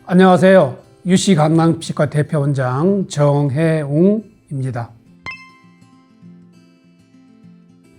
안녕하세요. UC 강남피부과 대표원장 정혜웅입니다.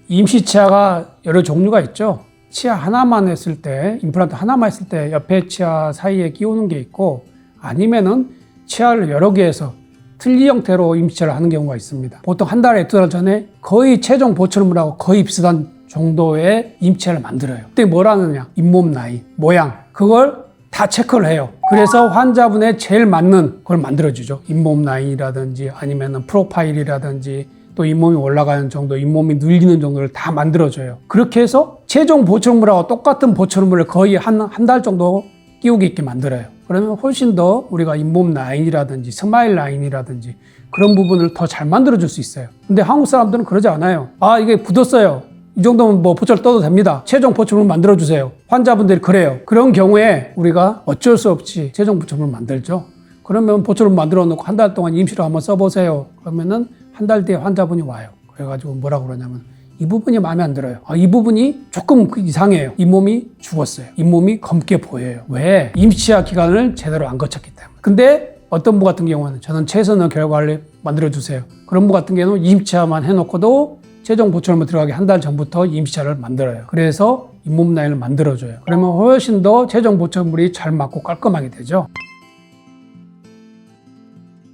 임시치아가 여러 종류가 있죠. 치아 하나만 했을 때, 임플란트 하나만 했을 때 옆에 치아 사이에 끼우는 게 있고, 아니면은 치아를 여러 개 해서 틀니 형태로 임시치아를 하는 경우가 있습니다. 보통 한 달에 2달 전에 거의 최종 보철물하고 거의 비슷한 정도의 임시치아를 만들어요. 그때 뭘 하느냐? 잇몸 라인, 모양, 그걸 다 체크를 해요. 그래서 환자분의 제일 맞는 걸 만들어주죠. 잇몸 라인이라든지 아니면 프로파일이라든지 또 잇몸이 올라가는 정도, 잇몸이 눌리는 정도를 다 만들어줘요. 그렇게 해서 최종 보철물하고 똑같은 보철물을 거의 한 달 정도 끼우게 있게 만들어요. 그러면 훨씬 더 우리가 잇몸 라인이라든지 스마일 라인이라든지 그런 부분을 더 잘 만들어줄 수 있어요. 근데 한국 사람들은 그러지 않아요. 아, 이게 굳었어요. 이 정도면 뭐 보철 떠도 됩니다. 최종 보철물 만들어주세요. 환자분들이 그래요. 그런 경우에 우리가 어쩔 수 없이 최종 보철물 만들죠. 그러면 보철물 만들어 놓고 한 달 동안 임시로 한번 써보세요. 그러면은 한 달 뒤에 환자분이 와요. 그래가지고 뭐라고 그러냐면 이 부분이 마음에 안 들어요. 이 부분이 조금 이상해요. 잇몸이 죽었어요. 잇몸이 검게 보여요. 왜? 임시치아 기간을 제대로 안 거쳤기 때문에. 근데 어떤 분 같은 경우는 저는 최선의 결과를 만들어주세요. 그런 분 같은 경우는 임시치아만 해놓고도 최종 보철물 들어가기 한 달 전부터 임시치아를 만들어요. 그래서 잇몸 라인을 만들어줘요. 그러면 훨씬 더 최종 보철물이 잘 맞고 깔끔하게 되죠.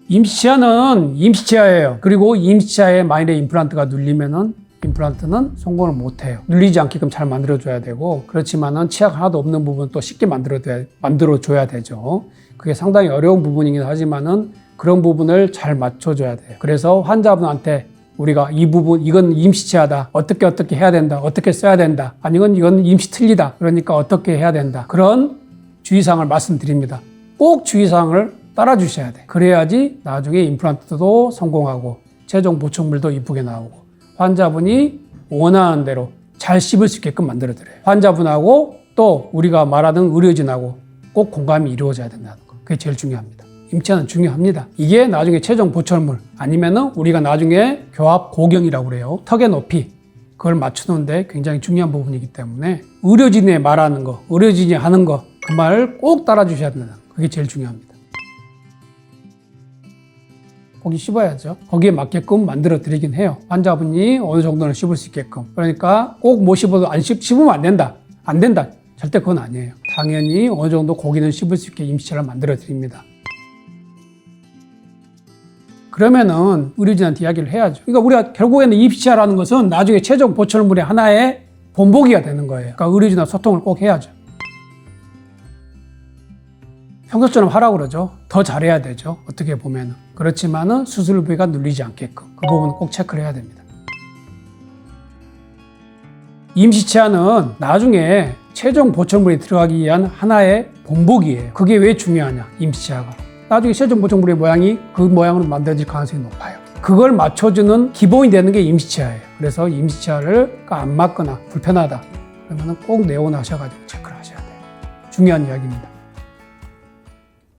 임시치아는 임시치아예요. 그리고 임시치아에 만일에 임플란트가 눌리면은 임플란트는 성공을 못해요. 눌리지 않게끔 잘 만들어줘야 되고, 그렇지만은 치아가 하나도 없는 부분 또 쉽게 만들어줘야 되죠. 그게 상당히 어려운 부분이긴 하지만은 그런 부분을 잘 맞춰줘야 돼요. 그래서 환자분한테 우리가 이 부분, 이건 임시치아다. 어떻게 해야 된다. 어떻게 써야 된다. 아니면 이건 임시 틀리다. 그러니까 어떻게 해야 된다. 그런 주의사항을 말씀드립니다. 꼭 주의사항을 따라주셔야 돼. 그래야지 나중에 임플란트도 성공하고 최종 보충물도 이쁘게 나오고 환자분이 원하는 대로 잘 씹을 수 있게끔 만들어드려요. 환자분하고 또 우리가 말하는 의료진하고 꼭 공감이 이루어져야 된다는 거. 그게 제일 중요합니다. 임시치아는 중요합니다. 이게 나중에 최종 보철물 아니면은 우리가 나중에 교합 고경이라고 그래요. 턱의 높이 그걸 맞추는데 굉장히 중요한 부분이기 때문에 의료진이 말하는 거, 의료진이 하는 거 그 말을 꼭 따라주셔야 된다는 거. 그게 제일 중요합니다. 거기 씹어야죠. 거기에 맞게끔 만들어 드리긴 해요. 환자분이 어느 정도는 씹을 수 있게끔. 그러니까 꼭 못 씹어도 씹으면 안 된다. 안 된다. 절대 그건 아니에요. 당연히 어느 정도 고기는 씹을 수 있게 임시치아를 만들어 드립니다. 그러면은 의료진한테 이야기를 해야죠. 그러니까 우리가 결국에는 임시치아라는 것은 나중에 최종 보철물의 하나의 본보기가 되는 거예요. 그러니까 의료진하고 소통을 꼭 해야죠. 평소처럼 하라고 그러죠. 더 잘해야 되죠. 어떻게 보면은. 그렇지만은 수술 부위가 눌리지 않게끔 그 부분은 꼭 체크를 해야 됩니다. 임시치아는 나중에 최종 보철물이 들어가기 위한 하나의 본보기예요. 그게 왜 중요하냐, 임시치아가. 나중에 최종 보철물의 모양이 그 모양으로 만들어질 가능성이 높아요. 그걸 맞춰주는 기본이 되는 게 임시치아예요. 그래서 임시치아를 안 맞거나 불편하다 그러면 꼭 내원하셔가지고 체크를 하셔야 돼요. 중요한 이야기입니다.